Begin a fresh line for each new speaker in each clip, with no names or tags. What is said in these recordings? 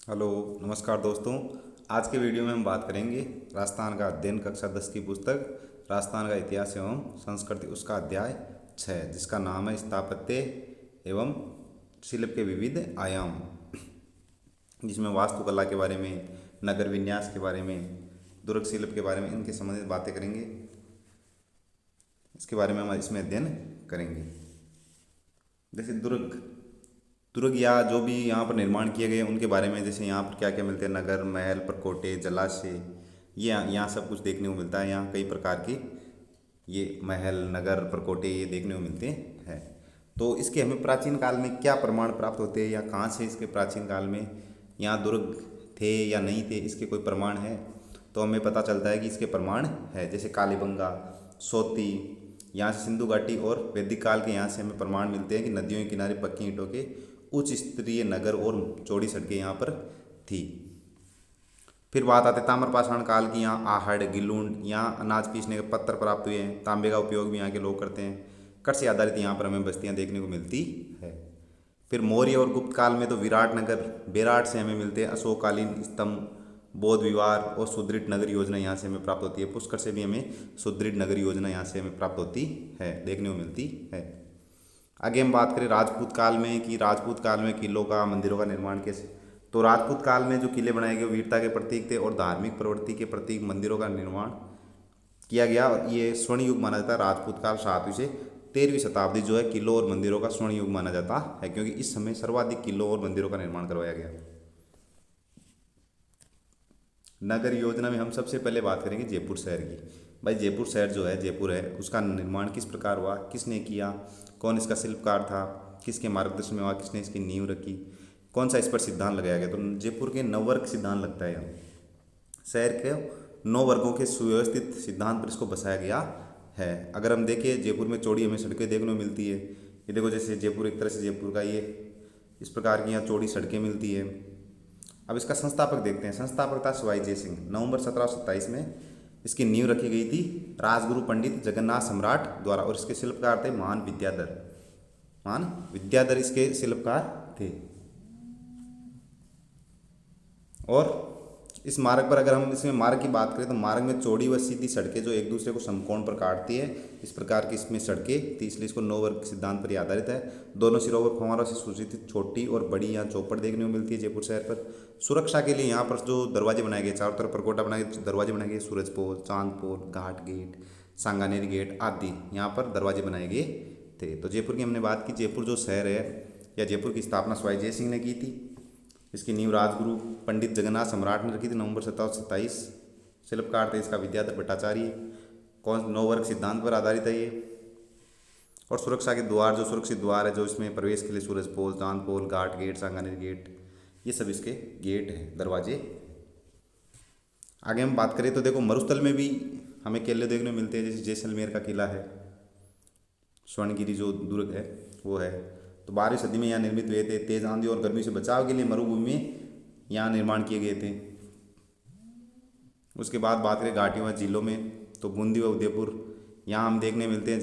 Hello. नमस्कार दोस्तों। आज के वीडियो में हम बात करेंगे राजस्थान का अध्ययन कक्षा 10 की पुस्तक राजस्थान का इतिहास एवं संस्कृति, उसका अध्याय 6 जिसका नाम है स्थापत्य एवं शिल्प के विविध आयाम, जिसमें वास्तुकला के बारे में, नगर विन्यास के बारे में, दुर्ग शिल्प के बारे में, इनके संबंधित बातें करेंगे। इसके बारे में हम इसमें अध्ययन करेंगे। जैसे दुर्ग दुर्ग या जो भी यहाँ पर निर्माण किए गए उनके बारे में, जैसे यहाँ पर क्या क्या मिलते हैं, नगर, महल, परकोटे, जलाशय, ये यहाँ सब कुछ देखने को मिलता है। यहाँ कई प्रकार के ये महल, नगर, परकोटे ये देखने को मिलते हैं। तो इसके हमें प्राचीन काल में क्या प्रमाण प्राप्त होते हैं या कहाँ से इसके प्राचीन काल में यहाँ दुर्ग थे या नहीं थे, इसके कोई प्रमाण है तो हमें पता चलता है कि इसके प्रमाण है। जैसे कालीबंगा, सोती, यहाँ से सिंधु घाटी और वैदिक काल के यहाँ से हमें प्रमाण मिलते हैं कि नदियों के किनारे पक्की ईंटों के उच्च स्तरीय नगर और चौड़ी सड़कें यहाँ पर थी। फिर बात आती है ताम्रपाषाण काल की। यहाँ आहड़, गिलूंड, यहाँ अनाज पीसने के पत्थर प्राप्त हुए हैं। तांबे का उपयोग भी यहाँ के लोग करते हैं। कट से आधारित यहाँ पर हमें बस्तियाँ देखने को मिलती है। फिर मौर्य और गुप्त काल में तो विराट नगर, बेराट से हमें मिलते हैं। अशोककालीन स्तंभ, बौद्ध विहार और सुदृढ़ नगर योजना यहाँ से हमें प्राप्त होती है। पुष्कर से भी हमें सुदृढ़ नगर योजना यहाँ से हमें प्राप्त होती है, देखने को मिलती है। आगे हम बात करें राजपूत काल में कि राजपूत काल में किलों का, मंदिरों का निर्माण कैसे। तो राजपूत काल में जो किले बनाए गए वीरता के प्रतीक थे और धार्मिक प्रवृत्ति के प्रतीक मंदिरों का निर्माण किया गया। और ये स्वर्ण युग माना जाता है। राजपूत काल 7वीं से 13वीं शताब्दी जो है किलों और मंदिरों का स्वर्ण युग माना जाता है, क्योंकि इस समय सर्वाधिक किलों और मंदिरों का निर्माण करवाया गया। नगर योजना में हम सबसे पहले बात करेंगे जयपुर शहर की। भाई जयपुर शहर जो है, जयपुर है, उसका निर्माण किस प्रकार हुआ, किसने किया, कौन इसका शिल्पकार था, किसके मार्गदर्शन में हुआ, किसने इसकी नींव रखी, कौन सा इस पर सिद्धांत लगाया गया। तो जयपुर के 9 वर्ग सिद्धांत लगता है यहाँ। शहर के 9 वर्गों के सुव्यवस्थित सिद्धांत पर इसको बसाया गया है। अगर हम देखें जयपुर में चौड़ी हमें सड़कें देखने को मिलती है। ये देखो, जैसे जयपुर एक तरह से जयपुर का ये इस प्रकार की यहाँ चौड़ी सड़कें मिलती है। अब इसका संस्थापक देखते हैं। संस्थापक था शिवाजी जय सिंह। नवंबर 1727 में इसकी नींव रखी गई थी राजगुरु पंडित जगन्नाथ सम्राट द्वारा, और इसके शिल्पकार थे महान विद्याधर। महान विद्याधर इसके शिल्पकार थे। और इस मार्ग पर अगर हम इसमें मार्ग की बात करें तो मार्ग में चौड़ी व सीधी सड़कें जो एक दूसरे को समकोण पर काटती है, इस प्रकार की इसमें सड़कें थी, इसलिए इसको 9 वर्ग सिद्धांत पर ही आधारित है। दोनों सिरों पर फव्वारों से सुसज्जित छोटी और बड़ी यहाँ चौपड़ देखने को मिलती है जयपुर शहर पर। सुरक्षा के लिए यहाँ पर जो दरवाजे बनाए गए, चारों तरफ परकोटा बनाए गए, दरवाजे बनाए गए, सूरजपोल, चांदपोल, घाट गेट, सांगानेर गेट आदि यहाँ पर दरवाजे बनाए गए थे। तो जयपुर की हमने बात की। जयपुर जो शहर है या जयपुर की स्थापना शिवाजी जय सिंह ने की थी। इसकी नींव राजगुरु पंडित जगन्नाथ सम्राट ने रखी थी। नवंबर 1727। शिल्पकार थे इसका विद्याधर भट्टाचार्य। कौन 9 वर्ग सिद्धांत पर आधारित है ये। और सुरक्षा के द्वार, जो सुरक्षित द्वार है, जो इसमें प्रवेश के लिए सूरजपोल, चांदपोल, घाट गेट, सांगानेर गेट, ये सब इसके गेट हैं, दरवाजे। आगे हम बात करें तो देखो मरुस्थल में भी हमें किले देखने को मिलते हैं। जैसे जैसलमेर का किला है, स्वर्णगिरी जो दुर्ग है वो है। तो 12वीं सदी में यहाँ निर्मित हुए थे। तेज आंधी और गर्मी से बचाव के लिए मरुभूमि में यहाँ निर्माण किए गए थे। उसके बाद बात करें घाटियों व जिलों में तो बूंदी व उदयपुर यहाँ हम देखने मिलते हैं।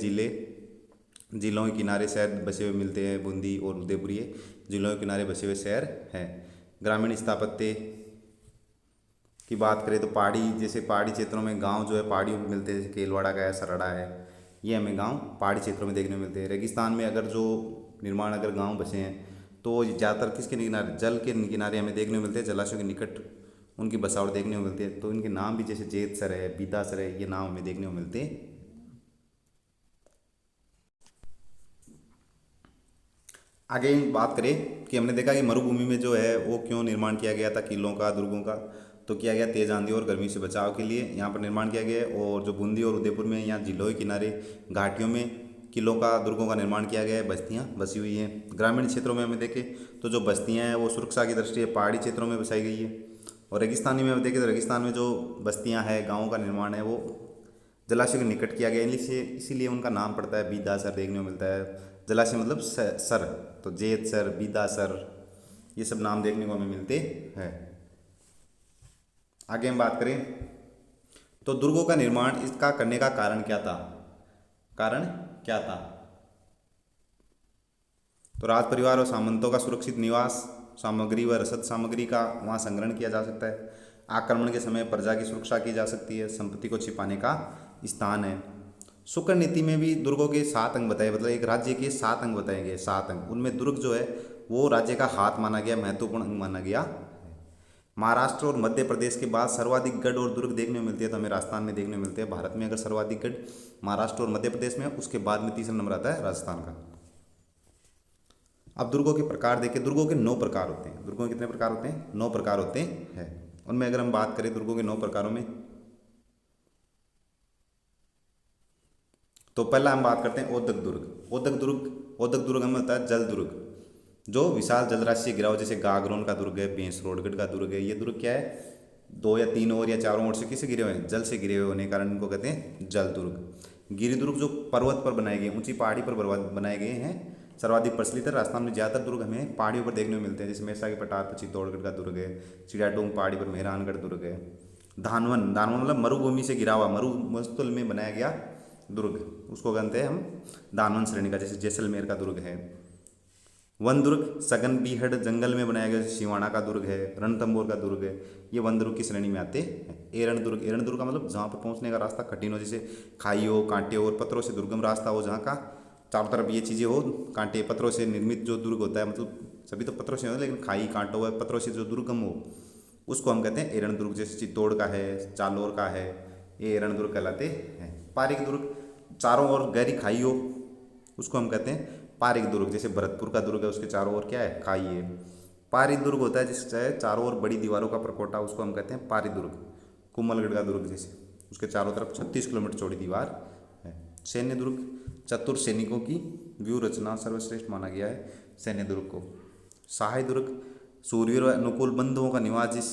जिलों के किनारे शहर बसे हुए मिलते हैं। बूंदी और उदयपुर ये जिलों के किनारे बसे हुए शहर हैं। ग्रामीण स्थापत्य की बात करें तो पहाड़ी, जैसे पहाड़ी क्षेत्रों में गांव जो है पहाड़ियों में मिलते हैं। जैसे केलवाड़ा का है, सरड़ा है, ये हमें गांव पहाड़ी क्षेत्रों में देखने को मिलते हैं। रेगिस्तान में अगर जो निर्माण अगर गांव बसे हैं तो ज़्यादातर किसके किनारे, जल के किनारे हमें देखने को मिलते हैं। जलाशयों के निकट उनकी बसावट देखने को मिलती है। तो इनके नाम भी जैसे जेतसर है, बीदासर है, ये नाम हमें देखने को मिलते हैं। आगे बात करें कि हमने देखा कि मरुभूमि में जो है वो क्यों निर्माण किया गया था किलों का, दुर्गों का। तो किया गया तेज आंधी और गर्मी से बचाव के लिए यहाँ पर निर्माण किया गया है। और जो बूंदी और उदयपुर में यहाँ जिलों के किनारे घाटियों में किलों का, दुर्गों का निर्माण किया गया है। बस्तियाँ बसी हुई हैं। ग्रामीण क्षेत्रों में हमें देखें तो जो बस्तियाँ हैं वो सुरक्षा की दृष्टि से पहाड़ी क्षेत्रों में बसाई गई है। और रेगिस्तानी में हम देखें तो रेगिस्तान में जो बस्तियाँ हैं, गाँवों का निर्माण है, वो जलाशय के निकट किया गया, इसीलिए उनका नाम पड़ता है बीदासर देखने को मिलता है। जलाशय मतलब सर, तो जेत सर, बीदा सर, ये सब नाम देखने को हमें मिलते हैं। आगे हम बात करें तो दुर्गों का निर्माण इसका करने का कारण क्या था। कारण क्या था? तो राज परिवार और सामंतों का सुरक्षित निवास, सामग्री व रसद सामग्री का वहाँ संग्रहण किया जा सकता है। आक्रमण के समय प्रजा की सुरक्षा की जा सकती है। संपत्ति को छिपाने का स्थान है। शुक्र नीति में भी दुर्गों के 7 अंग बताए, मतलब एक राज्य के 7 अंग बताए गए, 7 अंग। उनमें दुर्ग जो है वो राज्य का हाथ माना गया, महत्वपूर्ण अंग माना गया। महाराष्ट्र और मध्य प्रदेश के बाद सर्वाधिक गढ़ और दुर्ग देखने को मिलते हैं तो हमें राजस्थान में देखने को मिलते हैं। भारत में अगर सर्वाधिक गढ़ महाराष्ट्र और मध्य प्रदेश में, उसके बाद में तीसरा नंबर आता है राजस्थान का। अब दुर्गों के प्रकार देखें। दुर्गों के 9 प्रकार होते हैं। दुर्गों के कितने प्रकार होते हैं? 9 प्रकार होते हैं। उनमें अगर हम बात करें दुर्गों के 9 प्रकारों में, तो पहला हम बात करते हैं ओदक दुर्ग। ओदक दुर्ग हमें होता है जल दुर्ग, जो विशाल जलराशि से घिरा हो, जैसे गागरोन का दुर्ग है, बेंसरोडगढ़ का दुर्ग है। ये दुर्ग क्या है? 2 या 3 ओर या चारों ओर से किससे घिरे हुए हैं? जल से घिरे हुए होने के कारण इनको कहते हैं जल दुर्ग। गिरि दुर्ग जो पर्वत पर बनाए गए, ऊंची पहाड़ी पर बनाए गए हैं, सर्वाधिक प्रचलित है। राजस्थान में ज़्यादातर दुर्ग हमें पहाड़ियों पर देखने को मिलते हैं, जैसे मेरसा के पठार पर चित्तौड़गढ़ का दुर्ग है, चिड़ियाटोंग पहाड़ी पर मेहरानगढ़ दुर्ग है। धानवन, धानवन मतलब मरुभूमि से घिरा हुआ, मरुस्थल में बनाया गया दुर्ग, उसको कहते हैं हम धानवन श्रेणी का। जैसे जैसलमेर का दुर्ग है। वन दुर्ग सघन बीहड़ जंगल में बनाया गया, जैसे सिवाना का दुर्ग है, रणथंभौर का दुर्ग है। ये वन दुर्ग की श्रेणी में आते हैं। एरण दुर्ग का मतलब जहाँ पर पहुँचने का रास्ता कठिन हो, जैसे खाई हो, कांटे और पत्थरों से दुर्गम रास्ता हो, जहाँ का चारों तरफ ये चीज़ें हो, कांटे पत्थरों से निर्मित जो दुर्ग होता है, मतलब सभी तो पत्थरों से होता है लेकिन खाई कांटों व पत्थरों से जो दुर्गम हो, उसको हम कहते हैं एरण दुर्ग। जैसे चित्तौड़ का है, जालोर का है, ये एरण दुर्ग कहलाते हैं। पारिक दुर्ग, चारों ओर गहरी खाई हो, उसको हम कहते हैं पारिक दुर्ग। जैसे भरतपुर का दुर्ग है, उसके चारों ओर क्या है? खाई है। पारिक दुर्ग होता है जिससे चारों ओर बड़ी दीवारों का प्रकोटा, उसको हम कहते हैं पारिक दुर्ग। कुंभलगढ़ का दुर्ग जैसे, उसके चारों तरफ 36 किलोमीटर चौड़ी दीवार है। सैन्य दुर्ग, चतुर सैनिकों की व्यूह रचना सर्वश्रेष्ठ माना गया है सैन्य दुर्ग को। सहाय दुर्ग, सूर्यवीर व अनुकूल बंधुओं का निवास जिस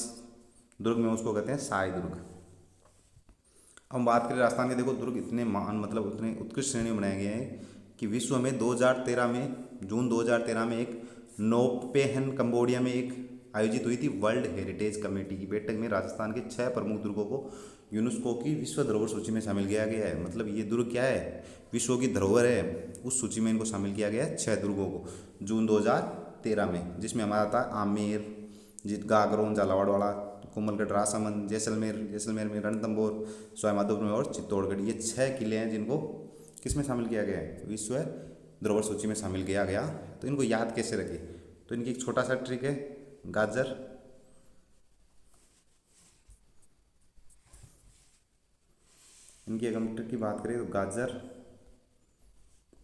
दुर्ग में, उसको कहते हैं सहाय दुर्ग। हम बात करें राजस्थान के, देखो दुर्ग इतने महान, मतलब उतने उत्कृष्ट श्रेणी में बनाए गए हैं कि विश्व में 2013 में, जून 2013 में एक नोपेहन कंबोडिया में एक आयोजित हुई थी वर्ल्ड हेरिटेज कमेटी की बैठक में राजस्थान के 6 प्रमुख दुर्गों को यूनेस्को की विश्व धरोहर सूची में शामिल किया गया है। मतलब ये दुर्ग क्या है? विश्व की धरोहर है, उस सूची में इनको शामिल किया गया है 6 दुर्गों को जून 2013 में, जिसमें हमारा था आमेर, गागरोन झालावाड़, कोमलगढ़ राजसमंद, जैसलमेर में रणथंभौर, सवाईमाधोपुर में और चित्तौड़गढ़। ये 6 किले हैं जिनको किस में शामिल किया गया है? विश्व धरोहर सूची में शामिल किया गया। तो इनको याद कैसे रखें? तो इनकी एक छोटा सा ट्रिक है, गाजर, इनकी अगर हम ट्रिक की बात करें तो गाजर,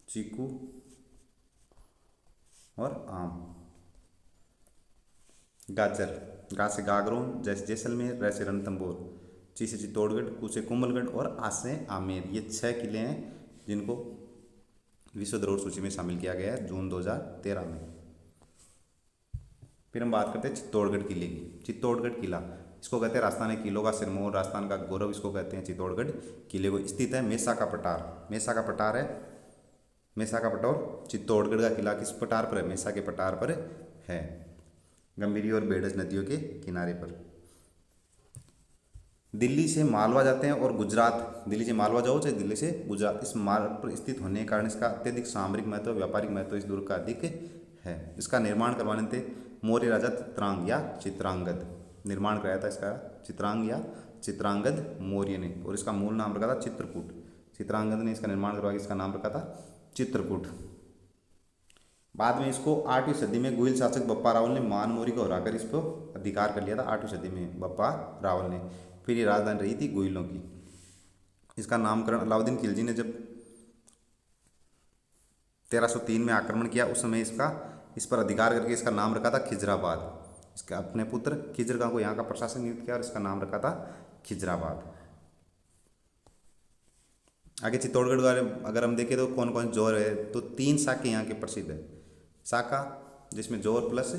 चीकू और आम। गाजर, गा से गागरोन, जैसे जैसलमेर, रै से रणथंभौर, ची से चित्तौड़गढ़, कू से कोमलगढ़ और आ से आमेर। ये 6 किले हैं जिनको विश्व धरोहर सूची में शामिल किया गया है जून 2013 में। फिर हम बात करते हैं चित्तौड़गढ़ किले की। चित्तौड़गढ़ किला, इसको कहते हैं राजस्थान के किलों का सिरमौर, राजस्थान का गौरव, इसको कहते हैं चित्तौड़गढ़ किले को। स्थित है मेसा का पठार, मेसा का पठार है, मेसा का पठार। चित्तौड़गढ़ का किला किस पठार पर है? मेसा के पठार पर है, गंभीरी और बेडज नदियों के किनारे पर। दिल्ली से मालवा जाते हैं और गुजरात, दिल्ली से मालवा जाओ चाहे दिल्ली से गुजरात, इस मार्ग पर स्थित होने के कारण इसका अत्यधिक सामरिक महत्व, व्यापारिक महत्व इस दुर्ग का अधिक है। इसका निर्माण करवाने थे मौर्य राजा चित्रांग या चित्रांगद। निर्माण कराया था इसका चित्रांग या चित्रांगद मौर्य ने, और इसका मूल नाम रखा था चित्रकूट। चित्रांगद ने इसका निर्माण करवा के इसका नाम रखा था चित्रकूट। बाद में इसको 8वीं सदी में गुहिल शासक बप्पा रावल ने मान मौर्य को हराकर इसको अधिकार कर लिया था 8वीं सदी में बप्पा रावल ने। फिर ये राजधानी रही थी गुहिलों की। इसका नामकरण अलाउद्दीन खिलजी ने जब 1303 में आक्रमण किया, उस समय इस पर अधिकार करके इसका नाम रखा था खिजराबाद। इसका अपने पुत्र खिजर खां को यहाँ का प्रशासक नियुक्त किया और इसका नाम रखा था खिजराबाद। आगे चित्तौड़गढ़ वाले अगर हम देखें तो कौन कौन जोर है, तो 3 शाखे यहाँ के प्रसिद्ध है। शाखा जिसमें जोर प्लस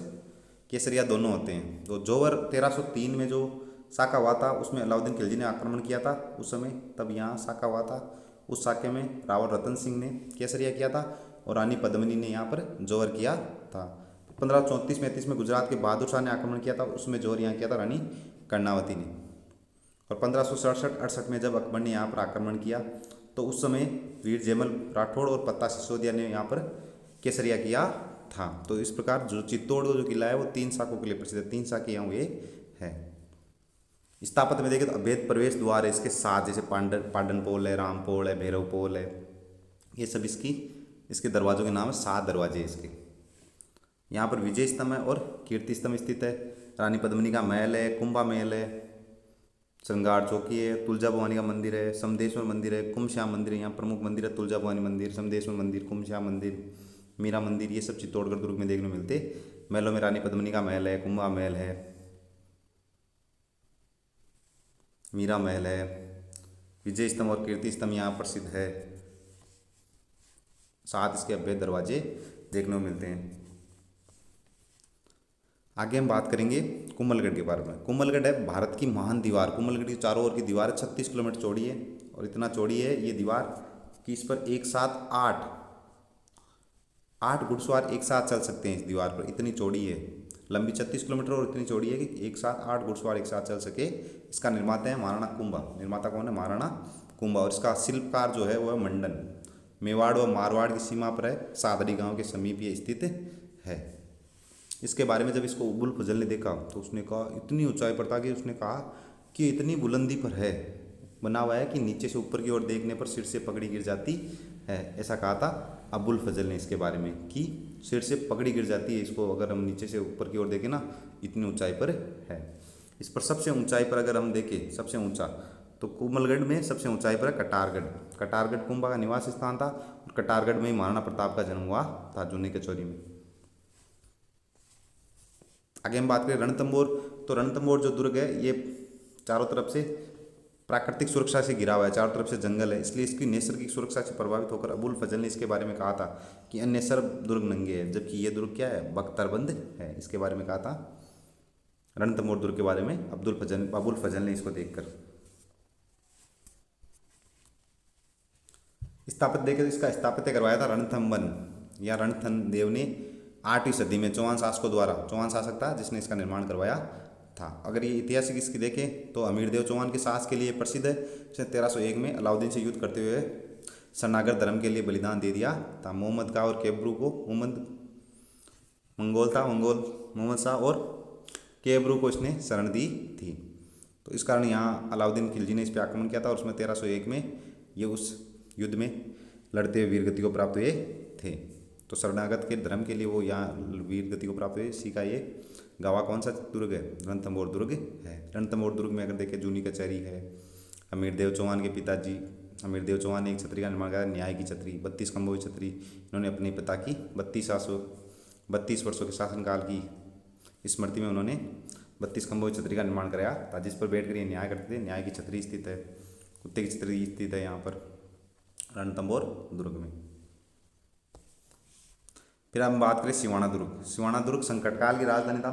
केसरिया दोनों होते हैं। तो जोवर 1303 में जो शाखा हुआ था उसमें अलाउद्दीन खिलजी ने आक्रमण किया था उस समय, तब यहाँ शाखा हुआ था। उस शाखे में रावल रतन सिंह ने केसरिया किया था और रानी पद्मिनी ने यहाँ पर जोहर किया था। 1534-35 में गुजरात के बहादुर शाह ने आक्रमण किया था, उसमें जोहर यहाँ किया था रानी कर्णावती ने। और 1567-68 में जब अकबर ने यहाँ पर आक्रमण किया तो उस समय वीर जयमल राठौड़ और पत्ता सिसोदिया ने यहाँ पर केसरिया किया था। तो इस प्रकार जो चित्तौड़ जो किला है वो 3 शाखों के लिए प्रसिद्ध है, 3 शाखें यहाँ ये है। स्थापत्य में देखें तो अभेद प्रवेश द्वार है इसके 7, जैसे पांडनपोल है, रामपोल है, भैरवपोल है, ये सब इसके दरवाजों के नाम है, 7 दरवाजे हैं इसके। यहाँ पर विजय स्तंभ है और कीर्ति स्तंभ स्थित है। रानी पद्मिनी का महल है, कुंभा महल है, श्रृंगार चौकी है, तुलजा भवानी का मंदिर है, समदेश्वर मंदिर है, कुमश्याम मंदिर है। यहाँ प्रमुख मंदिर है तुलजा भवानी मंदिर, समदेश्वर मंदिर, कुमश्याम मंदिर, मीरा मंदिर, ये सब चित्तौड़गढ़ दुर्ग में देखने को मिलते। महलों में रानी पद्मिनी का महल है, कुंभा महल है, मीरा महल है, विजय स्तंभ और कीर्ति स्तंभ यहाँ प्रसिद्ध है। 7 इसके अभेद दरवाजे देखने को मिलते हैं। आगे हम बात करेंगे कुंभलगढ़ के बारे में। कुंभलगढ़ है भारत की महान दीवार। कुंभलगढ़ की चारों ओर की दीवार 36 किलोमीटर चौड़ी है और इतना चौड़ी है ये दीवार कि इस पर एक साथ 8 घुड़सवार एक साथ चल सकते हैं। इस दीवार पर इतनी चौड़ी है, लंबी 36 किलोमीटर और इतनी चौड़ी है कि एक साथ 8 घुड़सवार एक साथ चल सके। इसका निर्माता है महाराणा कुंभा। निर्माता कौन है? महाराणा कुंभा। और इसका शिल्पकार जो है वो है मंडन। मेवाड़ व मारवाड़ की सीमा पर है, सादरी गांव के समीप ये स्थित है। इसके बारे में जब इसको अबुल फजल ने देखा तो उसने कहा, इतनी ऊंचाई पर था कि उसने कहा कि इतनी बुलंदी पर है, बना हुआ है कि नीचे से ऊपर की ओर देखने पर सिर से पगड़ी गिर जाती है। ऐसा कहा था अबुल फजल ने इसके बारे में कि सिर से पगड़ी गिर जाती है इसको अगर हम नीचे से ऊपर की ओर देखें ना, इतनी ऊंचाई पर है। इस पर सबसे ऊंचाई पर अगर हम देखें, सबसे ऊंचा तो कुंभलगढ़ में सबसे ऊंचाई पर है कटारगढ़। कटारगढ़ कुंभा का निवास स्थान था और कटारगढ़ में ही महाराणा प्रताप का जन्म हुआ था, जूनी कचौरी में। आगे हम बात करें रणथंभौर। तो रणथंभौर जो दुर्ग है ये चारों तरफ से प्राकृतिक सुरक्षा से घिरा हुआ है, चारों तरफ से जंगल है, इसलिए इसकी नैसर्गिक सुरक्षा से प्रभावित होकर अबुल फजल ने इसके बारे में कहा था कि अन्य सर्व दुर्ग नंगे है, जबकि ये दुर्ग क्या है? बख्तरबंद है। इसके बारे में कहा था रणथंभौर दुर्ग के बारे में अबुल फजल ने इसको देखकर। स्थापत्य देखें तो इसका स्थापत्य करवाया था रणथंबन या रणथन देव ने 8वीं सदी में चौहान शासकों द्वारा। चौहान शासक था जिसने इसका निर्माण करवाया था। अगर ये ऐतिहासिक इसकी देखें तो अमीरदेव चौहान के साहस के लिए प्रसिद्ध है। इसने 1301 में अलाउद्दीन से युद्ध करते हुए शरणागत धर्म के लिए बलिदान दे दिया था। मोहम्मद का और केबरू को मोहम्मद शाह और केबरू को इसने शरण दी थी। तो इस कारण यहाँ अलाउद्दीन खिलजी ने इस पर आक्रमण किया था और उसमें 1301 में ये उस युद्ध में लड़ते हुए वीरगति को प्राप्त हुए थे। तो शरणागत के धर्म के लिए वो यहाँ वीरगति को प्राप्त हुए। इसी का ये गवाह कौन सा दुर्ग है? रणथंभौर दुर्ग है। रणथंभौर दुर्ग में अगर देखें जूनी कचहरी है, अमीरदेव चौहान के पिताजी अमीरदेव चौहान ने एक छतरी का निर्माण किया, न्याय की छतरी, 32 खंभों की छतरी। इन्होंने अपने पिता की 32 वर्षों के शासनकाल की स्मृति में उन्होंने 32 खंभों की छतरी का निर्माण कराया था, जिस पर बैठकर ये न्याय करते थे। न्याय की छतरी स्थित है, कुत्ते की छतरी स्थित है यहाँ पर रणथंभौर दुर्ग में। फिर हम बात करें सिवाना दुर्ग। सिवाना दुर्ग संकटकाल की राजधानी था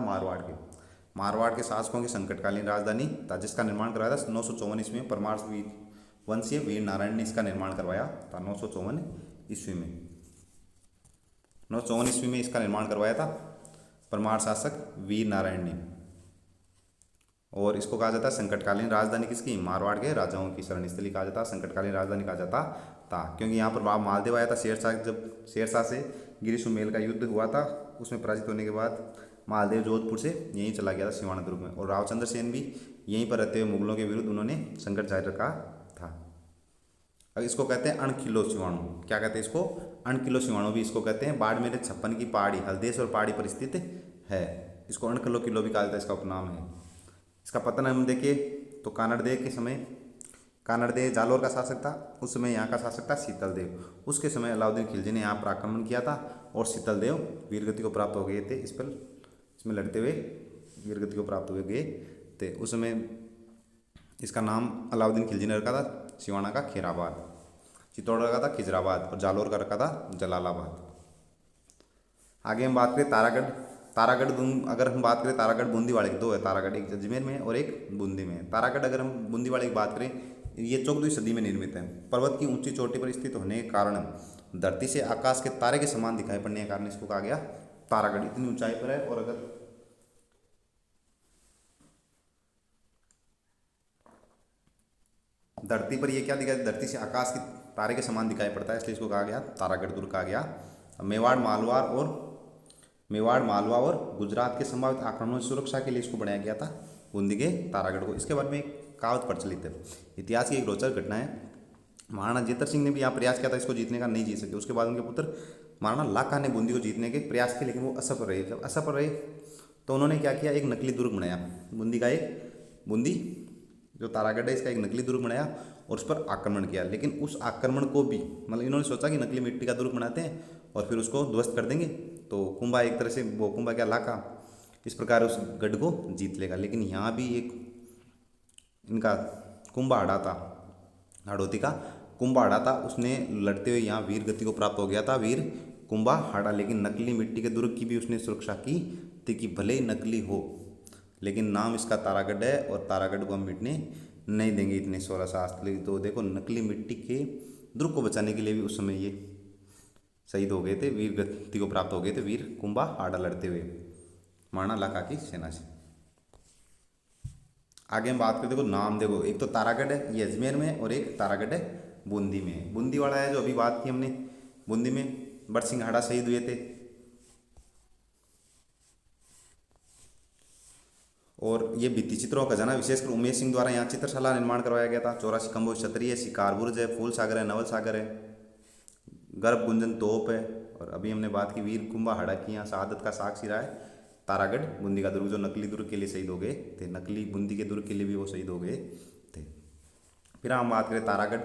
मारवाड़ के शासकों की संकटकालीन राजधानी था, जिसका निर्माण करवाया था 954 ईस्वी में परमार वंशीय वीर नारायण ने इसका निर्माण करवाया था। 954 ईस्वी में 954 ईस्वी में इसका निर्माण करवाया था परमार शासक वीर नारायण ने। और इसको कहा जाता है संकटकालीन राजधानी किसकी? मारवाड़ के राजाओं की शरणस्थली कहा जाता, संकटकालीन राजधानी कहा जाता था, क्योंकि यहाँ पर मालदेव आया था जब शेरशाह से गिरी सुमेल का युद्ध हुआ था, उसमें पराजित होने के बाद मालदेव जोधपुर से यहीं चला गया था सिवाना दुर्ग में। और रावचंद्र सेन भी यहीं पर रहते हुए मुगलों के विरुद्ध उन्होंने संघर्ष जारी रखा था। अब इसको कहते हैं अणखिलो सिवाणु। क्या कहते हैं इसको? अणखिलो सिवाणु भी इसको कहते हैं। बाड़मेर 56 की पहाड़ी, हल्देश्वर पहाड़ी पर स्थित है। इसको अणखिलो किलो भी कहा जाता है, इसका उपनाम है। इसका पतन हम देखें तो कानड़देव जालोर का शासक था, उस समय यहाँ का शासक था शीतलदेव। उसके समय अलाउद्दीन खिलजी ने यहाँ पर आक्रमण किया था और शीतलदेव वीरगति को प्राप्त हो गए थे। इसमें लड़ते हुए वीरगति को प्राप्त हो गए थे। उस समय इसका नाम अलाउद्दीन खिलजी ने रखा था सिवाना का खैराबाद, चित्तौड़ रखा था खिजराबाद और जालोर का रखा था जलालाबाद। आगे हम बात करें अगर हम बात करें तारागढ़ बूंदीवाड़े के, 2 है तारागढ़, एक अजमेर में और एक बूंदी में। तारागढ़ अगर हम बूंदीवाड़े की बात करें, ये 14वीं सदी में निर्मित है। पर्वत की ऊंची चोटी पर स्थित होने के कारण धरती से आकाश के तारे के समान दिखाई पड़ने के कारण इसको कहा गया तारागढ़। इतनी ऊंचाई पर है और अगर धरती पर ये क्या दिखाई, धरती से आकाश के तारे के समान दिखाई पड़ता है, इसलिए इसको कहा गया तारागढ़ दुर्ग कहा गया। मेवाड़, मालवार और मेवाड़, मालवा और गुजरात के संभावित आक्रमणों से सुरक्षा के लिए इसको बनाया गया था, बूंदी के तारागढ़ को। इसके बारे में एक कहावत प्रचलित है। इतिहास की एक रोचक घटना है। महाराणा जेतर सिंह ने भी यहाँ प्रयास किया था इसको जीतने का, नहीं जीत सके। उसके बाद उनके पुत्र महाराणा लाखा ने बूंदी को जीतने के प्रयास किए, लेकिन वो असफल रहे। जब असफल रहे तो उन्होंने क्या किया, एक नकली दुर्ग बनाया बूंदी का। एक बूंदी जो तारागढ़ है इसका एक नकली दुर्ग बनाया और उस पर आक्रमण किया। लेकिन उस आक्रमण को भी मतलब इन्होंने सोचा कि नकली मिट्टी का दुर्ग बनाते हैं और फिर उसको ध्वस्त कर देंगे, तो कुंभा एक तरह से, वो कुंभा क्या, लाका इस प्रकार उस गढ़ को जीत लेगा। लेकिन यहाँ भी एक इनका कुंभाड़ा था, हाड़ौती का कुंभाड़ा था, उसने लड़ते हुए यहाँ वीर गति को प्राप्त हो गया था, वीर कुंभाड़ा। लेकिन नकली मिट्टी के दुर्ग की भी उसने सुरक्षा की थी कि भले ही नकली हो, लेकिन नाम इसका तारागढ़ है और तारागढ़ को हम मिटने नहीं देंगे इतने 16 शास्त्र। तो देखो नकली मिट्टी के दुर्ग को बचाने के लिए भी उस समय ये शहीद हो गए थे, वीर गति को प्राप्त हो गए थे, वीर कुंभाड़ा लड़ते हुए महाराणा लाखा की सेना से। आगे हम बात करते, देखो नाम देखो, एक तो तारागढ़ है ये अजमेर में और एक तारागढ़ है बूंदी में। बूंदी वाला है जो अभी बात की हमने, बूंदी में बरसिंघाड़ा शहीद हुए थे। और ये भित्ति चित्रों का खजाना विशेषकर उमेश सिंह द्वारा यहाँ चित्रशाला निर्माण करवाया गया था। 84 खंभों क्षत्रिय, शिकार बुर्ज है, फूल सागर है, नवल सागर है, गर्भ गुंजन तोप है। और अभी हमने बात की वीर कुंभाड़ा की, यहाँ शहादत का साक्षी रहा है तारागढ़ बूंदी का दुर्ग, जो नकली दुर्ग के लिए शहीद हो गए थे, नकली बूंदी के दुर्ग के लिए भी वो शहीद हो गए थे। फिर हम बात करें तारागढ़।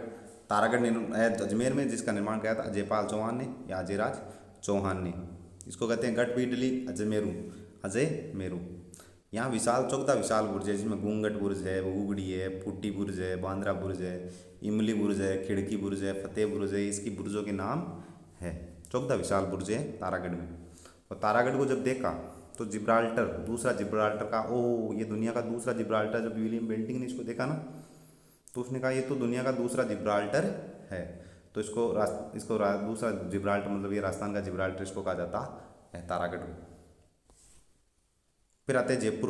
तारागढ़ है अजमेर में, जिसका निर्माण किया था अजयपाल चौहान ने या अजयराज चौहान ने। इसको कहते हैं गढ़ बीडली अजमेरू, अजय मेरू। यहाँ विशाल चौकदा विशाल बुर्ज है, जिसमें घूंघट बुर्ज है, उगड़ी है, फुट्टी बुर्ज है, बांद्रा बुर्ज है, इमली बुर्ज है, खिड़की बुर्ज है, फतेह बुर्ज है। इसकी बुर्जों के नाम है, चौकदा विशाल बुर्ज है तारागढ़ में। और तारागढ़ को जब देखा तो जिब्राल्टर, दूसरा जिब्राल्टर का, ओ ये दुनिया का दूसरा जिब्राल्टर, जब विलियम बेंटिंग ने इसको देखा ना तो उसने कहा ये तो दुनिया का दूसरा जिब्राल्टर है। तो इसको दूसरा जिब्राल्टर मतलब ये राजस्थान का जिब्राल्टर इसको कहा जाता है तारागढ़ को। फिर आते हैं जयपुर।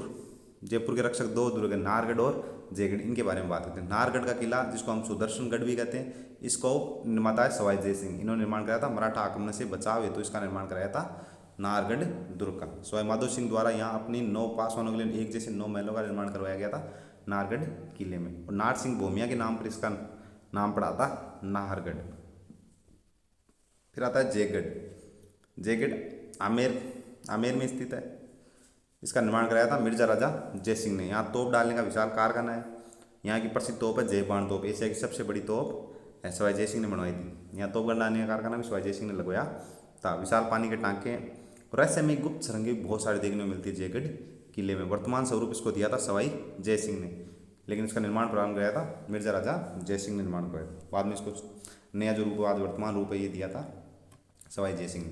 जयपुर के रक्षक दो दुर्ग है, नाहरगढ़ और जयगढ़। इनके बारे में बात करते हैं। नाहरगढ़ का किला, जिसको हम सुदर्शनगढ़ भी कहते हैं, इसको निर्माता है सवाई जय सिंह। इन्होंने निर्माण कराया था मराठा आक्रमण से बचाव हेतु, इसका निर्माण कराया था नाहरगढ़ दुर्ग का। सवाई माधो सिंह द्वारा यहाँ अपनी 9 पासवानों के लिए एक जैसे 9 महलों का निर्माण करवाया गया था नाहरगढ़ किले में। और नार सिंह भूमिया के नाम पर इसका नाम पड़ा था नाहरगढ़। फिर आता है जयगढ़। जयगढ़ आमेर में स्थित है। इसका निर्माण कराया था मिर्जा राजा जय सिंह ने। यहाँ तोप डालने का विशाल कारखाना है। यहाँ की प्रसिद्ध तोप है जयबान तोप, एशिया की सबसे बड़ी तोप है, सवाई जय सिंह ने बनवाई थी। यहाँ तोप डालने का कारखाना भी सवाई जय सिंह ने लगवाया था। विशाल पानी के टाँके, रहस्यमय गुप्त सुरंगें बहुत सारी देखने को मिलती है जयगढ़ किले में। वर्तमान स्वरूप इसको दिया था सवाई जय सिंह ने, लेकिन इसका निर्माण प्रारंभ कराया था मिर्जा राजा जय सिंह ने निर्माण कराया। बाद में इसको नया जो रूप, आज वर्तमान रूप है, ये दिया था सवाई जय सिंह ने।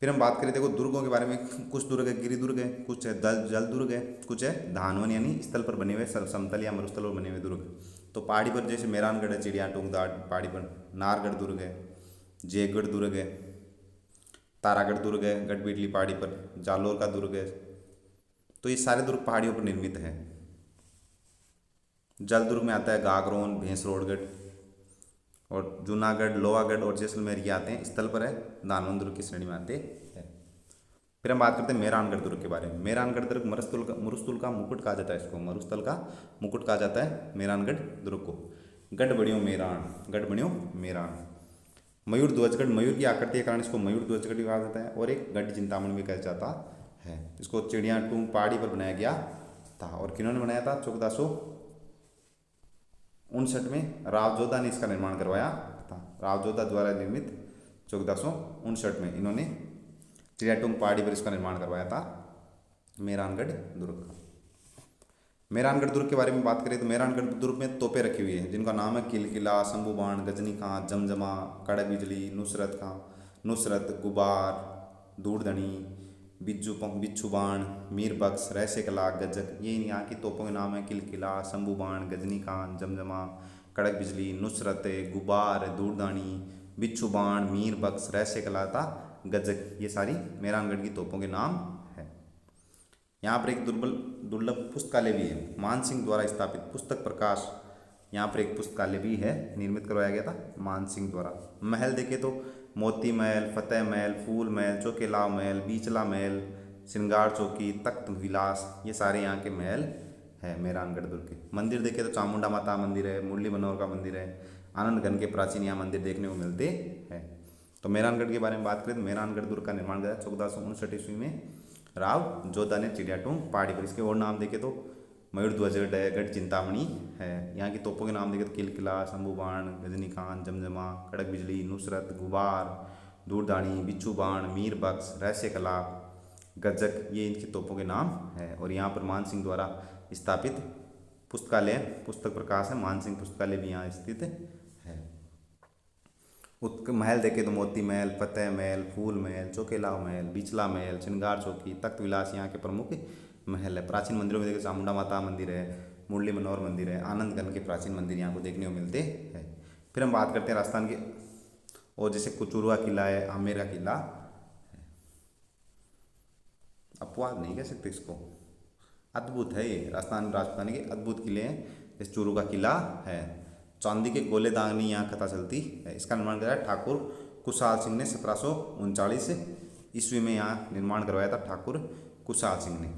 फिर हम बात करें, देखो दुर्गों के बारे में, कुछ दुर्ग है गिरी दुर्ग है, कुछ है जल दुर्ग है, कुछ है धानवन यानी स्थल पर बने हुए, समतल या मरुस्थल पर बने हुए दुर्ग। तो पहाड़ी पर जैसे मेहरानगढ़ है, चिड़िया टोंकदार पहाड़ी पर, नाहरगढ़ दुर्ग है, जयगढ़ दुर्ग है, तारागढ़ दुर्ग है गढ़ बीडली पहाड़ी पर, जालोर का दुर्ग है। तो ये सारे दुर्ग पहाड़ियों पर निर्मित हैं। जल दुर्ग में आता है गागरोन, भैंसरोडगढ़, और जूनागढ़, लोहागढ़ और जैसलमेर ये आते हैं स्थल पर है, दानवन दुर्ग की श्रेणी में आते हैं। फिर हम बात करते हैं मेहरानगढ़ दुर्ग के बारे में। मेहरानगढ़ दुर्ग मरुस्थल का मुकुट कहा जाता है, इसको मरुस्थल का मुकुट कहा जाता है मेहरानगढ़ दुर्ग को। गढ़ बणियों मेहरान, गढ़ बणियों मेहरान। मयूर ध्वजगढ़, मयूर की आकृति के कारण इसको मयूर ध्वजगढ़ भी कहा जाता है। और एक गढ़ चिंतामणि भी कहा जाता है। इसको चिड़िया टूंग पहाड़ी पर बनाया गया था। और किन्होंने बनाया था? 1459 में राव जोधा ने इसका निर्माण करवाया था। राव जोधा द्वारा निर्मित 1459 में इन्होंने चिड़ियाटूंग पहाड़ी पर इसका निर्माण करवाया था मेहरानगढ़ दुर्ग का। मेहरानगढ़ दुर्ग के बारे में बात करें तो मेहरानगढ़ दुर्ग में तोपें रखी हुई हैं, जिनका नाम है किलकिला, शंभू बाण, गजनी खां, जमजमा, कड़क बिजली, नुसरत खां, नुसरत, गुबार, दूरधनी, बिच्छू बाण, मीर बख्श, रहस्य कला, गजक। ये यहाँ की तोपों के नाम है। किलकिला, शंभू बाण, गजनी खान, जमजमा, कड़क बिजली, नुसरत, गुबार, दूरदानी, बिच्छू बाण, मीर बख्श, रहस्य कला था गजक। ये सारी मेहरानगढ़ की तोपों के नाम है। यहाँ पर एक दुर्लभ पुस्तकालय भी है, मान सिंह द्वारा स्थापित पुस्तक प्रकाश। यहाँ पर एक पुस्तकालय भी है, निर्मित करवाया गया था मान सिंह द्वारा। महल देखे तो मोती महल, फतेह महल, फूल महल, चौकेलाव महल, बीचला महल, श्रृंगार चौकी, तख्त विलास, ये सारे यहाँ के महल है मेहरानगढ़ दुर्ग के। मंदिर देखे तो चामुंडा माता मंदिर है, मुरली मनोहर का मंदिर है, आनंदगढ़ के प्राचीन यहाँ मंदिर देखने को मिलते हैं। तो मेहरानगढ़ के बारे में बात करें तो मेहरानगढ़ दुर्ग का निर्माण किया 1459 ईस्वी में राव जोधा ने चिड़ियाटूंग पहाड़ी पर। इसके और नाम देखे तो मयूर ध्वजगढ़ है, गढ़ चिंतामणि है। यहाँ की तोपों के नाम देखे तो किलकिला, शंभू बाण, गजनीकांत, जमजमा, कड़क बिजली, नुसरत, गुबार, दूरदानी, बिच्छू बाण, मीर बख्श, रहस्य कला, गज्जक, ये इनकी तोपों के नाम है। और यहाँ पर मान सिंह द्वारा स्थापित पुस्तकालय, पुस्तक प्रकाश है, मान सिंह पुस्तकालय भी यहाँ स्थित है। महल देखे तो मोती महल, फतेह महल, फूल महल, चौकेलाव महल, बिचला महल, श्रृंगार चौकी, तख्त विलास यहाँ के प्रमुख महल है। प्राचीन मंदिरों में देखे चामुंडा माता मंदिर है, मुरली मनोहर मंदिर है, आनंदगढ़ के प्राचीन मंदिर यहाँ को देखने को मिलते हैं। फिर हम बात करते हैं राजस्थान के, और जैसे कुचुरुआ किला है, आमेर का किला, अपवाद नहीं कह सकते इसको, अद्भुत है ये। राजस्थान के अद्भुत किले हैं। जैसे चूरू का किला है, चांदी के गोले दागनी यहाँ कथा चलती है। इसका निर्माण कराया ठाकुर कुशाल सिंह ने 1739 ईस्वी में यहाँ निर्माण करवाया था, ठाकुर कुशाल सिंह ने।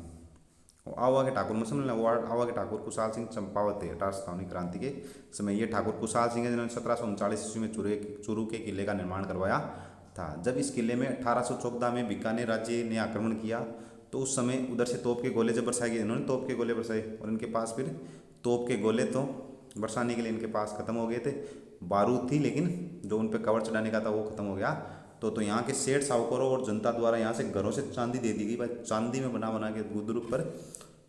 आवा के ठाकुर मुसलमान आवा के ठाकुर कुशाल सिंह चंपावत थे 1857 क्रांति के समय। ये ठाकुर कुशाल सिंह है जिन्होंने 1739 ईस्वी में चूरू के किले का निर्माण करवाया था। जब इस किले में 1814 में बीकानेर राज्य ने आक्रमण किया तो उस समय उधर से तोप के गोले जब बरसाए गए, इन्होंने तोप के गोले बरसाए और इनके पास फिर तोप के गोले तो बरसाने के लिए इनके पास ख़त्म हो गए थे। बारूद थी लेकिन जो उन पर कवर चढ़ाने का था वो ख़त्म हो गया। तो यहाँ के सेठ साहूकारों और जनता द्वारा यहाँ से घरों से चांदी दे दी गई। भाई चांदी में बना के दुर्ग पर,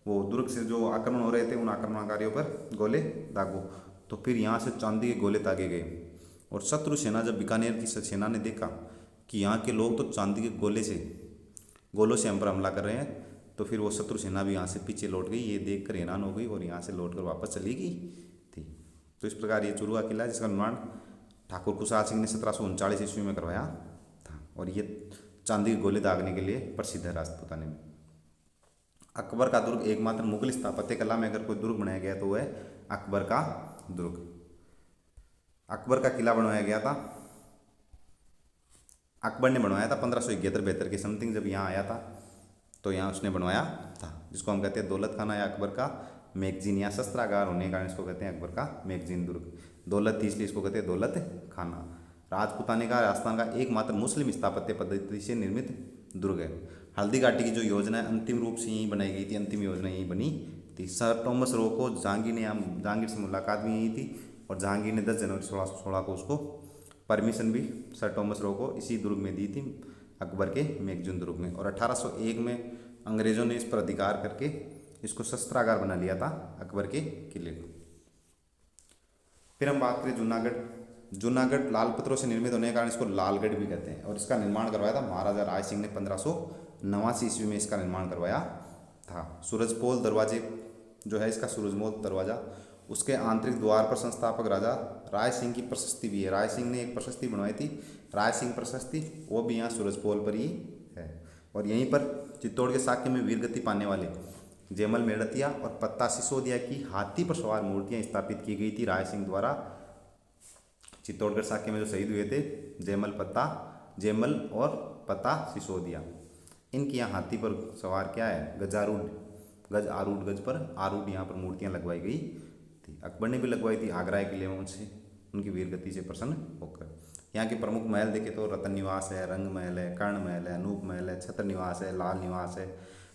वो दुर्ग से जो आक्रमण हो रहे थे उन आक्रमणकारियों पर गोले दागो। तो फिर यहाँ से चांदी के गोले दागे गए। और शत्रु सेना, जब बीकानेर की सेना ने देखा कि यहाँ के लोग तो चांदी के गोलों से हम पर हमला कर रहे हैं, तो फिर वो शत्रु सेना भी यहाँ से पीछे लौट गई। ये देखकर हैरान हो गई और यहाँ से लौटकर वापस चली गई थी। तो इस प्रकार ये चूरू का किला जिसका निर्माण ठाकुर कुशाल सिंह ने 1739 ईस्वी में करवाया था और ये चांदी के गोले दागने के लिए प्रसिद्ध है राजपूताने में। अकबर का दुर्ग एकमात्र मुगल स्थापत्य कला में अगर कोई दुर्ग बनाया गया तो वह है अकबर का दुर्ग। अकबर का किला बनवाया गया था, अकबर ने बनवाया था 1571-72 के समथिंग। जब यहाँ आया था तो यहाँ उसने बनवाया था, जिसको हम कहते हैं दौलत खाना या अकबर का मैगजीन। या शस्त्रागार होने के कारण इसको कहते हैं अकबर का मैगजीन दुर्ग। दौलत थी इसलिए इसको कहते हैं दौलत खाना। राजपूताने का राजस्थान का एकमात्र मुस्लिम स्थापत्य पद्धति से निर्मित दुर्ग है। हल्दी घाटी की जो योजना है अंतिम रूप से यहीं बनाई गई थी, अंतिम योजना यहीं बनी थी। सर टॉमस रो को जहांगीर से मुलाकात भी यहीं थी और जहांगीर ने 10 जनवरी 1616 को उसको परमिशन भी सर टॉमस रो को इसी दुर्ग में दी थी, अकबर के मैगजीन दुर्ग में। और 1801 में अंग्रेज़ों ने इस पर अधिकार करके इसको शस्त्रागार बना लिया था अकबर के किले को। फिर हम बात करें जूनागढ़ लाल पत्थरों से निर्मित होने के कारण इसको लालगढ़ भी कहते हैं। और इसका निर्माण करवाया था महाराजा राय सिंह ने 1589 ईस्वी में इसका निर्माण करवाया था। सूरजपोल दरवाजे जो है इसका सूरजपोल दरवाज़ा, उसके आंतरिक द्वार पर संस्थापक राजा राय सिंह की प्रशस्ति भी है। राय सिंह ने एक प्रशस्ति बनवाई थी, राय सिंह प्रशस्ति, वो भी यहाँ सूरजपोल पर ही है। और यहीं पर चित्तौड़ के साक्य में वीरगति पाने वाले जयमल मेड़तिया और पत्ता सिसोदिया की हाथी पर सवार मूर्तियाँ स्थापित की गई थी राय सिंह द्वारा। चित्तौड़गढ़ साक्य में जो शहीद हुए थे जयमल और पत्ता सिसोदिया, इनकी यहाँ हाथी पर सवार क्या है गज पर आरूढ़ यहाँ पर मूर्तियाँ लगवाई गई थी। अकबर ने भी लगवाई थी आगरा के किले में, उनसे उनकी वीरगति से प्रसन्न होकर। यहाँ के प्रमुख महल देखे तो रतन निवास है, रंग महल है, कर्ण महल है, अनूप महल है, छत्र निवास है, लाल निवास है,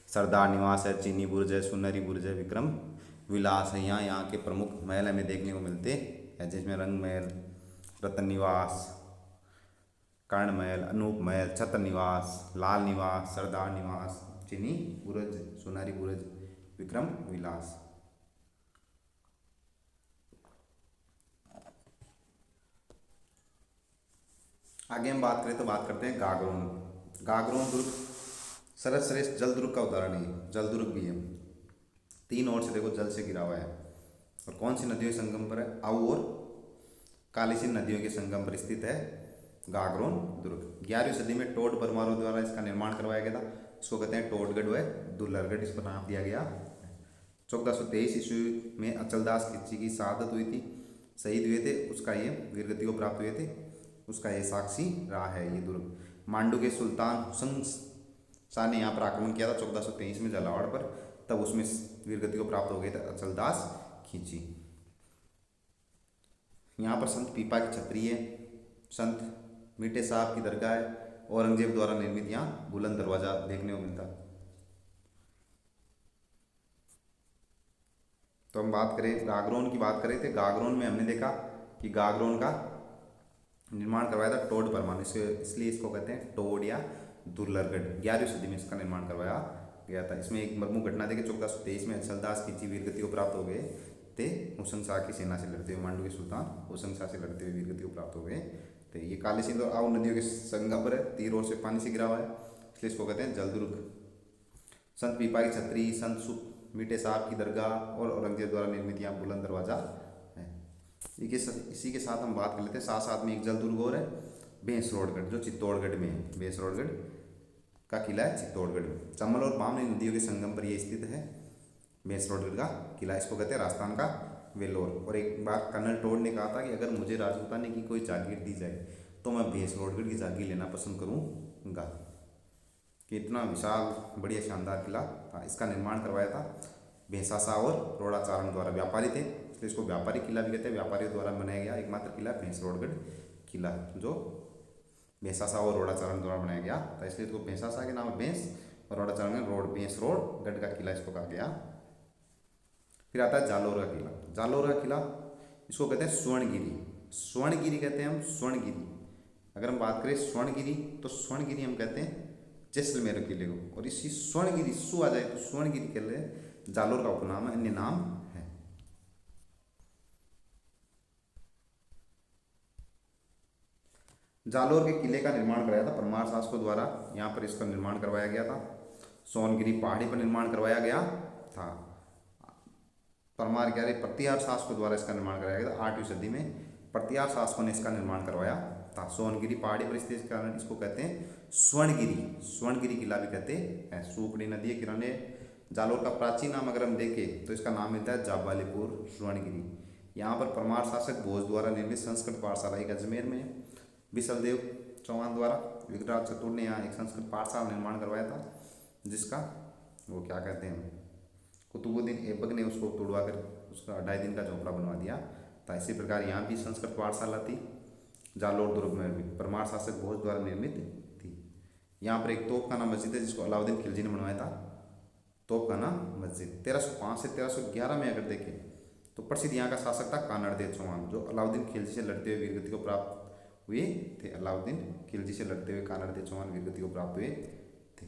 सरदार निवास है, चीनी बुर्ज है, सुनहरी बुर्ज है, विक्रम विलास है। यहाँ के प्रमुख महल हमें देखने को मिलते हैं, जिसमें रंग महल, रतन निवास, कर्ण महल, अनूप महल, छत्र निवास, लाल निवास, सरदार निवास, चीनी बुर्ज, सुनहरी बुर्ज, विक्रम विलास। आगे हम बात करें तो बात करते हैं गागरोन दुर्ग सर्वश्रेष्ठ जल दुर्ग का उदाहरण है। जल दुर्ग भी है, 3 ओर से देखो जल से घिरा हुआ है। और कौन सी नदियों के संगम पर है? आऊ और कालीसिंध नदियों के संगम पर स्थित है गागरोन दुर्ग। 11वीं सदी में टोड परमारों द्वारा इसका निर्माण करवाया गया था। इसको कहते हैं टोडगढ़ व दुल्हरगढ़, इस पर नाम दिया गया। 1423 ईस्वी में अचलदास खिलची की शहादत हुई थी, शहीद हुए थे, उसका ये वीरगति को प्राप्त हुए थे। उसका ये साक्षी रहा है ये दुर्ग। मांडू के सुल्तान हुसैन शाह ने यहाँ पर आक्रमण किया था 1423 में झालावाड़ पर, तब उसमें वीरगति को प्राप्त हो गए थे अचलदास खींची। यहाँ पर संत पीपा की छतरी है, संत मीठे साहब की दरगाह है, औरंगजेब द्वारा निर्मित यहाँ बुलंद दरवाजा देखने को मिलता। तो हम बात करें गागरोन की, बात करें थे गागरोन में हमने देखा कि गागरोन का निर्माण करवाया था टोड परमार ने, इसलिए इसको कहते हैं टोड या दुर्लभगढ़। 11वीं सदी में इसका निर्माण करवाया गया था। इसमें एक प्रमुख घटना थी कि 1423 में अचलदास खींची वीरगति को प्राप्त हो गए थे हुसैन शाह की सेना से लड़ते हुए, मांडू के सुल्तान हुसैन शाह से लड़ते हुए वीरगति को प्राप्त हो गए थे। ये काली सिंध और आओ नदियों के संगम पर है, तीर ओर से पानी से गिरा हुआ है, इसलिए इसको कहते हैं जलदुर्ग। संत पीपा की छतरी, संत मीठे साहब की दरगाह और औरंगजेब द्वारा निर्मित यहाँ बुलंद दरवाजा है। इसी के साथ हम बात कर लेते हैं, साथ साथ में एक जलदुर्ग और है भैंसरोडगढ़, जो चित्तौड़गढ़ में है। भैंसरोडगढ़ का किला है चित्तौड़गढ़ में। चंबल और बामनी नदियों के संगम पर यह स्थित है भैंसरोडगढ़ का किला। इसको कहते हैं राजस्थान का वेलोर। और एक बार कर्नल टोड ने कहा था कि अगर मुझे राजपूताने की कोई जागीर दी जाए तो मैं भैंसरोडगढ़ की जागीर लेना पसंद करूँगा। कि इतना विशाल बढ़िया शानदार किला था। इसका निर्माण करवाया था भैंसासा और रोड़ाचारण द्वारा, व्यापारी थे इसलिए इसको व्यापारी किला भी कहते हैं। व्यापारियों द्वारा बनाया गया एकमात्र किला भैंसरोडगढ़ किला, जो भैंसासा और रोड़ाचारण द्वारा बनाया गया था, इसलिए इसको भैंसासा के नाम भैंस और रोड़ाचारण में रोड, भैंसरोडगढ़ का किला इसको कहा गया। फिर आता है जालोर का किला। जालोर का किला इसको कहते हैं स्वर्णगिरी। स्वर्णगिरी कहते हैं हम, स्वर्णगिरी। अगर हम बात करें स्वर्णगिरी तो स्वर्णगिरी हम कहते हैं जैसलमेर किले को, और इसी स्वर्णगिरी सु आ जाए तो स्वर्णगिरी के लिए जालोर का उपनाम है, अन्य नाम है। जालोर के किले का निर्माण कराया था परमार शासकों द्वारा। यहाँ पर इसका निर्माण करवाया गया था। सोनगिरी पहाड़ी पर निर्माण करवाया गया था। परमार क्या प्रतिहार शासकों द्वारा इसका निर्माण कराया गया था। 8वीं सदी में प्रतिहार शासकों ने इसका निर्माण करवाया था। सोनगिरी पहाड़ी पर स्थित कारण इसको कहते हैं स्वर्णगिरी। स्वर्णगिरी किला भी कहते हैं। सूपड़ी नदी के किनारे जालोर का प्राचीन नाम अगर हम देखें तो इसका नाम मिलता है जाबालीपुर स्वर्णगिरी। यहाँ पर परमार शासक भोज द्वारा निर्मित संस्कृत पाठशाला एक अजमेर में है। विशलदेव चौहान द्वारा विग्रह चतुर ने यहाँ एक संस्कृत पाठशाला निर्माण करवाया था, जिसका वो क्या कहते हैं कुतुबुद्दीन ऐबक ने उसको तोड़वा कर उसका 2.5 दिन का झोपड़ा बनवा दिया था। इसी प्रकार यहाँ भी संस्कृत पाठशाला थी जालोर दुर्ग में भी, परमार शासक भोज द्वारा निर्मित थी। यहाँ पर एक तोपखाना मस्जिद है जिसको अलाउद्दीन खिलजी ने बनवाया था। तोपखाना मस्जिद 1305 से 1311 में अगर देखें तो प्रसिद्ध यहाँ का शासक था कानड़देव चौहान, जो अलाउद्दीन खिलजी से लड़ते हुए वीरगति को प्राप्त हुए थे। अलाउद्दीन खिलजी से लड़ते हुए कानड़देव चौहान वीरगति को प्राप्त हुए थे।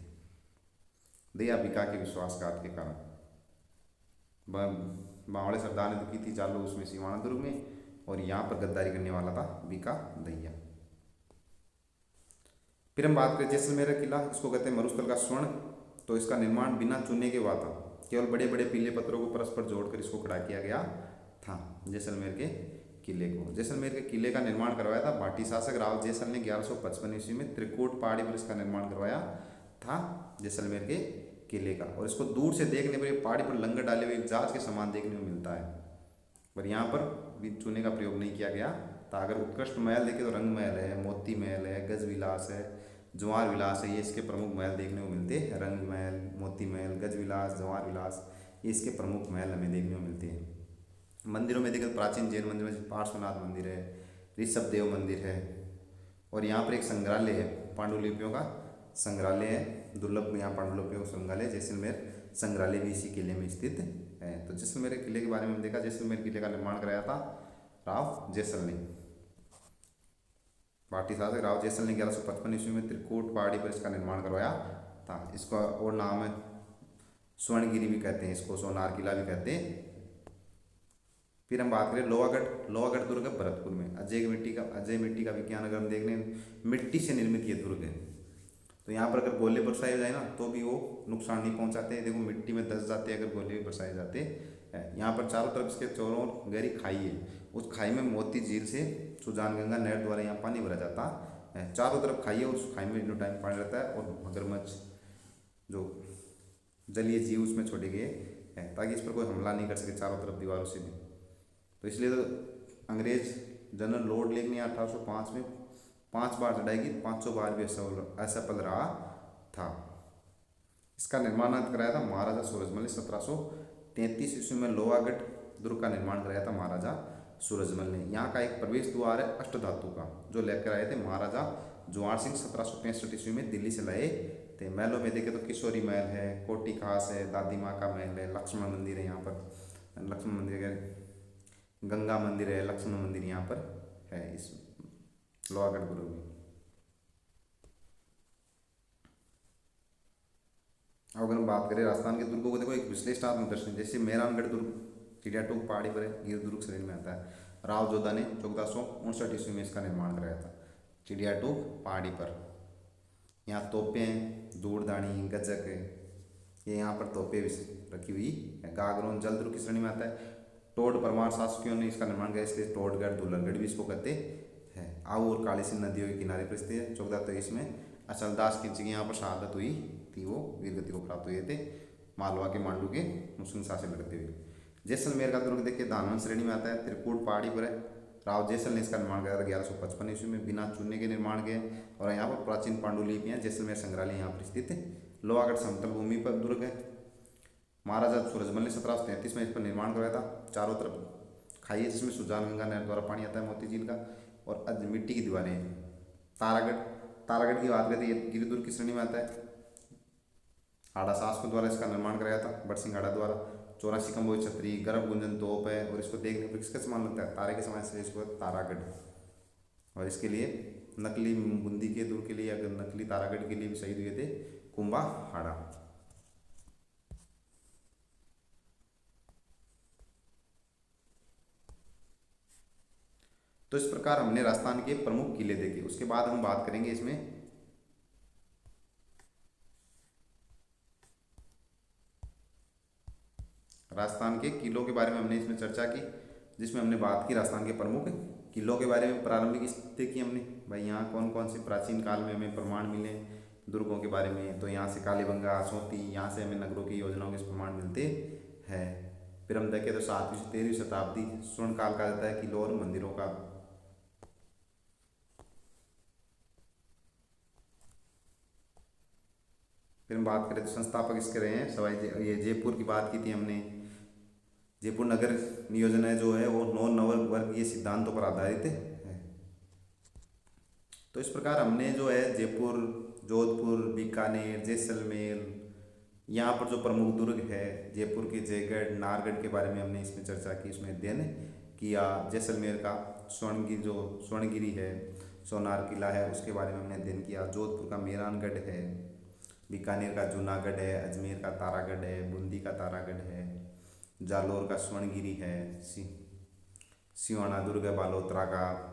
दया बिका के विश्वासघात के कारण बावड़े सरदार ने तो की थी चालू उसमें सिवाना दुर्ग में, और यहाँ पर गद्दारी करने वाला था बीका दैया। फिर हम बात करें जैसलमेर किला, इसको कहते हैं मरुस्थल का स्वर्ण। तो इसका निर्माण बिना चूने के हुआ था, केवल बड़े बड़े पीले पत्थरों को परस्पर जोड़कर इसको खड़ा किया गया था जैसलमेर के किले को। जैसलमेर के किले का निर्माण करवाया था भाटी शासक राव जैसल ने 1155 ईस्वी में त्रिकूट पहाड़ी पर इसका निर्माण करवाया था जैसलमेर के किले का। और इसको दूर से देखने पर पहाड़ी पर लंगर डाले हुए एक जहाज के समान देखने को मिलता है, पर यहाँ पर भी चूने का प्रयोग नहीं किया गया था। अगर उत्कृष्ट महल देखें तो रंग महल है, मोती महल है, गज विलास है, जवार विलास है, ये इसके प्रमुख महल देखने को मिलते हैं। रंग महल, मोती महल, गज विलास, जवार विलास, ये इसके प्रमुख महल हमें देखने को मिलते हैं। मंदिरों में देखें तो प्राचीन जैन मंदिर में पार्श्वनाथ मंदिर है, ऋषभ देव मंदिर है, और यहाँ पर एक संग्रहालय है, पांडुलिपियों का संग्रहालय है, दुर्लभ यहाँ पांडुलिपियों का संग्रहालय जैसलमेर संग्रहालय भी इसी किले में स्थित है। तो जैसलमेर किले के बारे में हम देखा, जैसलमेर किले का निर्माण कराया था राव जैसल ने। भाटी शासक राव जैसल ने 1155 ईस्वी में त्रिकूट पहाड़ी पर इसका निर्माण करवाया था। इसका और नाम है स्वर्णगिरी भी कहते हैं, इसको सोनार किला भी कहते हैं। फिर हम बात करें लोहागढ़। लोहागढ़ दुर्ग है भरतपुर में। अजय मिट्टी का विज्ञान अगर हम देख लें, मिट्टी से निर्मित ये दुर्ग है। तो यहाँ पर अगर गोले बरसाए जाए ना तो भी वो नुकसान नहीं पहुँचाते। देखो मिट्टी में धंस जाते अगर गोले भी बरसाए जाते हैं। यहाँ पर चारों तरफ इसके चौरों ओर गहरी खाई है, उस खाई में मोती झील से सुजानगंगा नहर द्वारा यहाँ पानी भरा जाता है। चारों तरफ खाई है, उस खाई में जो टाइम पानी रहता है, और मगरमच्छ जो जलीय जीव उसमें छोड़े गए हैं ताकि इस पर कोई हमला नहीं कर सके चारों तरफ दीवारों से भी। तो इसलिए तो अंग्रेज जनरल लॉर्ड लेक ने 1805 में 5 बार चढ़ाई की, 500 बार भी असफल रहा था। इसका निर्माण कराया था महाराजा सूरजमल ने 1733 ईस्वी में। लोहागढ़ दुर्ग का निर्माण कराया था महाराजा सूरजमल ने। यहाँ का एक प्रवेश द्वार है अष्टधातु का, जो लेकर आए थे महाराजा जवाहर सिंह 1765 ईस्वी में दिल्ली से लाए थे। महलों में देखे तो किशोरी महल है, कोटी खास है, दादी माँ का महल है, लक्ष्मण मंदिर है यहाँ पर, लक्ष्मण मंदिर है, गंगा मंदिर है, लक्ष्मण मंदिर यहाँ पर है इस लोहागढ़ दुर्ग में। अब अगर हम बात करें राजस्थान के दुर्गों को, देखो एक विश्लेषणात्मक दर्शन, जैसे मेहरानगढ़ दुर्ग चिड़ियाटोप पहाड़ी पर है, गिर दुर्ग श्रेणी में आता है। राव जोधा ने 1459 ईस्वी में इसका निर्माण कराया था चिड़ियाटोप पहाड़ी पर। यहाँ तोपें हैं, दूरदानी, गजक है, ये यहाँ पर तोपें रखी हुई है। गागरोन जल दुर्ग की श्रेणी में आता है। टोड परमार शासकों ने इसका निर्माण किया, इसलिए टोडगढ़ दुल्हनगढ़ भी इसको कहते हैं। आऊ और काली सिंध नदियों के किनारे पर स्थित है। 1423 में अचलदास की यहाँ पर शहादत हुई थी, वो वीरगति को प्राप्त हुए थे मालवा के मांडू के मुस्लिम शासन लड़ते हुए। जैसलमेर का दुर्ग देखिए धानवंत श्रेणी में आता है, त्रिकूट पहाड़ी पर है। राव जैसल ने इसका निर्माण किया था 1155 ईस्वी में, बिना चूने के निर्माण के। और यहाँ पर प्राचीन पांडुलिपियाँ जैसलमेर संग्रहालय यहाँ पर स्थित है। लोहागढ़ समतल भूमि पर दुर्ग है। महाराजा सूरजमल ने 1733 में इस पर निर्माण कराया था। चारों तरफ खाई है जिसमें सुजान गंगा नहर द्वारा पानी आता है मोती झील का, और मिट्टी की दीवारें हैं। तारागढ़ की बात करें तो ये गिरिदुर्ग की श्रेणी में आता है। हाड़ा शासकों द्वारा इसका निर्माण कराया था, बरसिंह हाड़ा द्वारा। 84 खंभों छतरी, गर्भ गुंजन तोप है, और इसको देखने पर किसका समान लगता है, तारे के समान से इसको तारागढ़। और इसके लिए नकली बूंदी के दुर्ग के लिए, अगर नकली तारागढ़ के लिए भी शहीद हुए थे कुंभा हाड़ा। तो इस प्रकार हमने राजस्थान के प्रमुख किले देखे। उसके बाद हम बात करेंगे इसमें राजस्थान के किलों के बारे में। हमने इसमें चर्चा की, जिसमें हमने बात की राजस्थान के प्रमुख किलों के बारे में। प्रारंभिक स्थिति की हमने, भाई यहाँ कौन कौन से प्राचीन काल में हमें प्रमाण मिले दुर्गों के बारे में। तो यहाँ से कालीबंगा, सोती, यहाँ से हमें नगरों की योजनाओं के प्रमाण मिलते हैं। फिर हम देखें तो 7वीं से 13वीं शताब्दी स्वर्ण काल कहा जाता है किलों और मंदिरों का। फिर हम बात करें तो संस्थापक इसके रहे हैं सवाई ये जयपुर की बात की थी हमने। जयपुर नगर नियोजन है जो है वो 9 नववर्गीय सिद्धांतों पर आधारित है। तो इस प्रकार हमने जो है जयपुर, जोधपुर, बीकानेर, जैसलमेर, यहाँ पर जो प्रमुख दुर्ग है जयपुर के जयगढ़, नाहरगढ़ के बारे में हमने इसमें चर्चा की, उसमें अध्ययन किया। जैसलमेर का स्वर्णगिरी है, सोनार किला है, उसके बारे में हमने अध्ययन किया। जोधपुर का मेहरानगढ़ है, बीकानेर का जूनागढ़ है, अजमेर का तारागढ़ है, बूंदी का तारागढ़ है, जालोर का स्वर्णगिरी है, सिवाना दुर्ग है बालोतरा का।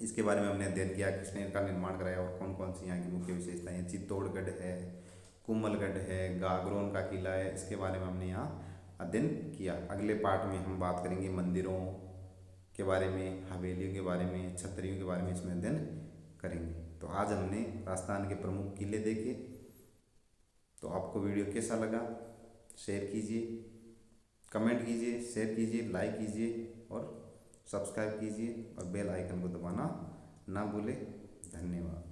इसके बारे में हमने अध्ययन किया, किसने इनका निर्माण कराया और कौन कौन सी यहाँ की मुख्य विशेषताएं हैं। चित्तौड़गढ़ है, कुमलगढ़ है, गागरोन का किला है, इसके बारे में हमने यहाँ अध्ययन किया। अगले पार्ट में हम बात करेंगे मंदिरों के बारे में, हवेलियों के बारे में, छतरियों के बारे में इसमें अध्ययन करेंगे। तो आज हमने राजस्थान के प्रमुख किले देखे। तो आपको वीडियो कैसा लगा, शेयर कीजिए, कमेंट कीजिए, शेयर कीजिए, लाइक कीजिए और सब्सक्राइब कीजिए, और बेल आइकन को दबाना ना भूलें। धन्यवाद।